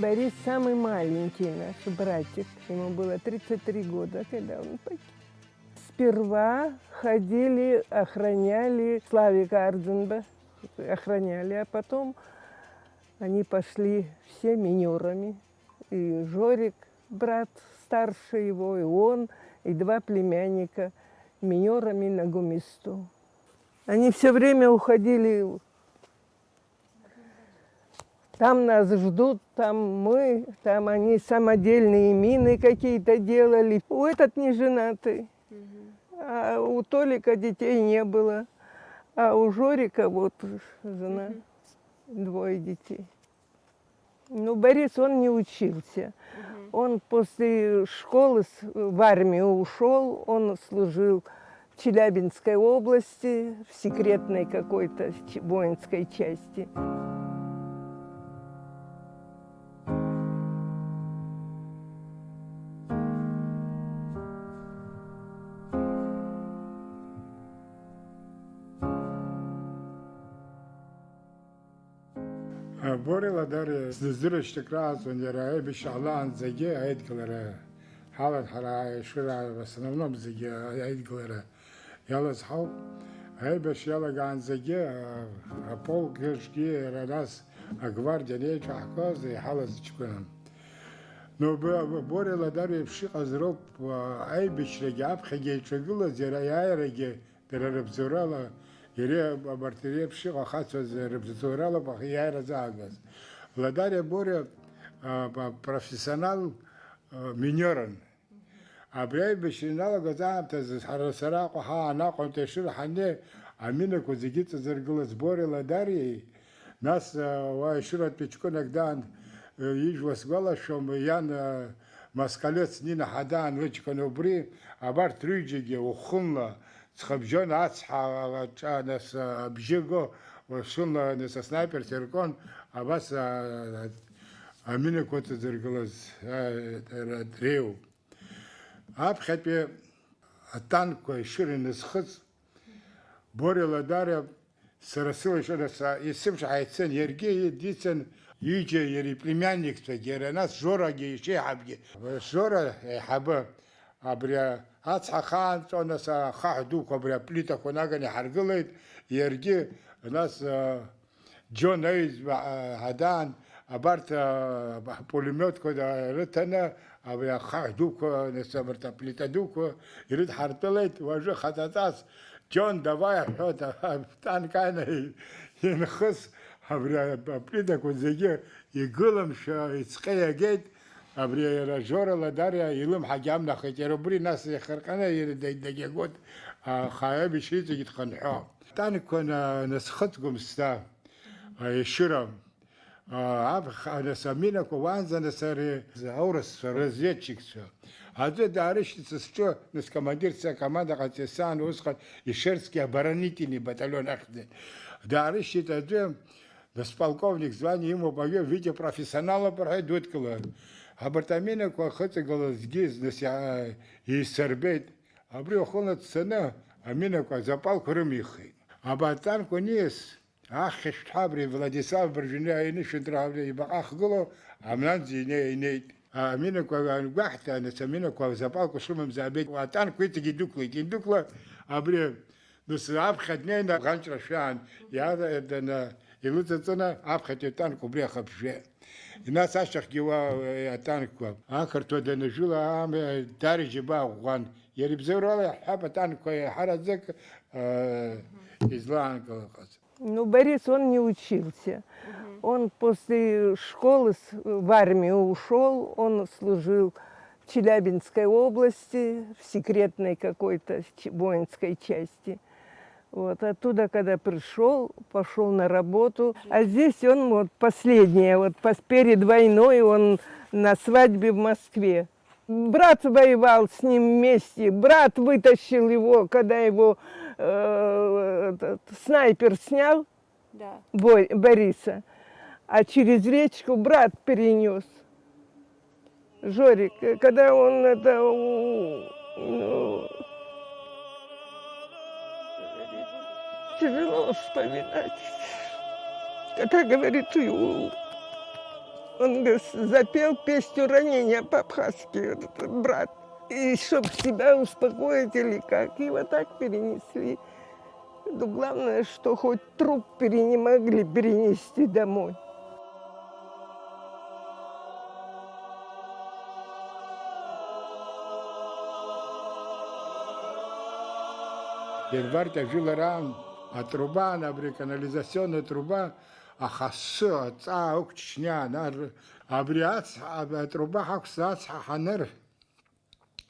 Борис самый маленький наш братик. Ему было 33 года, когда он погиб. Сперва ходили, охраняли Славика Ардзенба, охраняли, а потом они пошли все минерами. И Жорик, брат старше его, и он, и два племянника минерами на Гумисту. Они все время уходили. Там нас ждут, там мы, там они самодельные мины какие-то делали. У этот не женатый, а у Толика детей не было. А у Жорика вот жена, двое детей. Ну, Борис, он не учился. Он после школы в армию ушел, он служил в Челябинской области, в секретной какой-то воинской части. Борила даре здырыштык раз он яра бишалан заге айткалара халат хара шура в основном заге айткалара ялас хау ай бишала ган заге пол гешги раз гвардия не чахкоз и халас чкунам но борила даре бши азроп ай бишлеги апхеге чгула зера яйреге перерабзурала Ире бартире пшига хатсоз репзорала бахияра загаз. Владаря Боря профессионал минеран. Абрей бешинала газам тез харасара ха на контешир ханне амина козигит зерглас Боря Ладарий нас вайшират печконак дан иж восгала шом ян маскалец нина хадан вичконобри абар трюджиге ухунла Схабжон ацха нас бжего вошла на снайпер теркон а вас амина кота зергалас древ абхапе танко ширин схыз борила даря сарасила шараса и сымша айтсен ерге дицен юже ери племянникство гера нас жора гейше хабге жора хаба абря ацхан тонас хахду кобря плита конагани харгалайт ерги нас Джон Эйз хадан абарт пулемет кода ртана абря хахду ко насабарта плита дуко ирид харталайт важе хататас Джон давай хота танкана инхс абря плита козеге игылым ша ицкаягет Абрия Ражора Ладария Илым Хагам на Хатеробри нас Харкана и год Хаяби Шита Гитханха. Танкон Насхатгум ста Ширам. Насамина Кованза Насари Заурас разведчик все. А это дарищица что нас командирская команда Хатисан Усхат и Шерский оборонительный батальон Ахды. Дарищица это нас полковник звание ему повел виде профессионала пройдет коло. Абартамина кохота голозгиз нася и сербет, абрио холод цена, амина ко запал кормихи. Абатан конис, ах штабри Владислав Боржиня и нишендравли и бах голо, амнан зине и нейт. Амина ко гахта насамина ко запал кошумом забет. Атан куйте гидукла, абри нус абхатней на ганчрашан. Я это и лучше цена абхате танку брехапше. И нас ашах гива танку. Ахар то да нажула ам дарижи ба ган. Ерибзурала хаба танку харазек излан колхоз. Ну, Борис, он не учился. Он после школы в армию ушел, он служил в Челябинской области, в секретной какой-то воинской части. Вот, оттуда, когда пришел, пошел на работу. А здесь он, вот, последнее, вот, перед войной он на свадьбе в Москве. Брат воевал с ним вместе, брат вытащил его, когда его снайпер снял, да. Бориса, а через речку брат перенес. Жорик, когда он это... тяжело вспоминать. Когда говорит, Он говорит, запел песню ранения по-абхазски, вот этот брат. И чтобы себя успокоить или как, его так перенесли. Но главное, что хоть труп не могли перенести домой. Январь-то жил ран, а труба, например, канализационная труба, а хассо, цаук, чечня, абриац, а труба хаксац, ханер.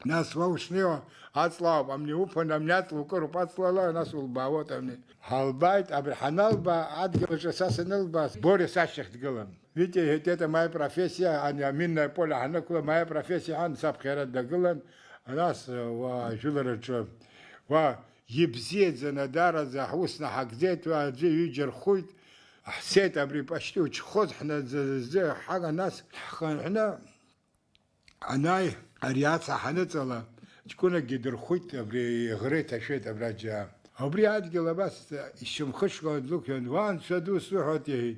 Нас ваушнео, ацлау, а мне упа, мне атлуку, рупацлала, нас улба, вот мне. Халбайт, абри ханалба, адгил, же сасаналба, боре сащих дгилам. Видите, это моя профессия, а не минное поле, ханакула, моя профессия, ан сабхерат дгилам, а нас, жиларачо, يبزيد زندارة زحوسنا حقزيت وأجي يجر خويت حسيت أبري باشتي وتخوض حنا زي حاجة ناس حنا عناي أريات حنتلا تكون قدر خويت أبري غريت شويت أبراجا أبري عاد قلا بس الشم خش قاد لوك وان شدو سوحتي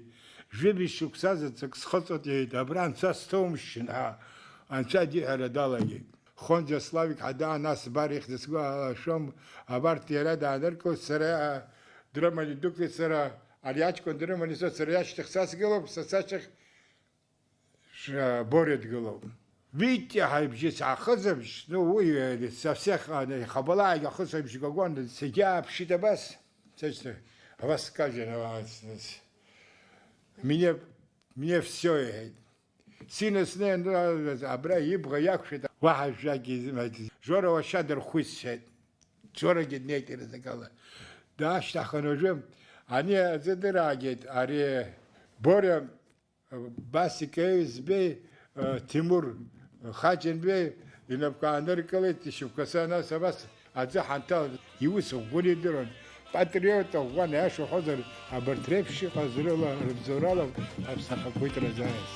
جيبي شوكسازة تكسخطتي أبران ساستومشنا أن شادي على دالجي خونجا سلاويك حدا ناس باريخ دسوا شوم ابار تيرا دانركو سرا درمالي دوكلي سرا алячко درمالي سرياش تخصاص قلب سساشخ борет قلب видите хайбжис ахазбш ну вы со всех хабала я хазбш гогон сидя пшита бас сечте вас скажет мне все سينس نين أبرا يبغى يكشف واحد جاكي جورا وشادر خويس جورا جد نيتي رزقالله داش تخنوجم أنا زدراجت أري بورم باسي كيس بي تيمور خاجن بي ينبقى أمريكا تشوف كسانا سباس أزح أنت يوسف قولي درون باتريوتا وانا أشو حضر أبرتريبشي قزرلا ربزورالا أبسخ كويت رزايس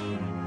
Thank you.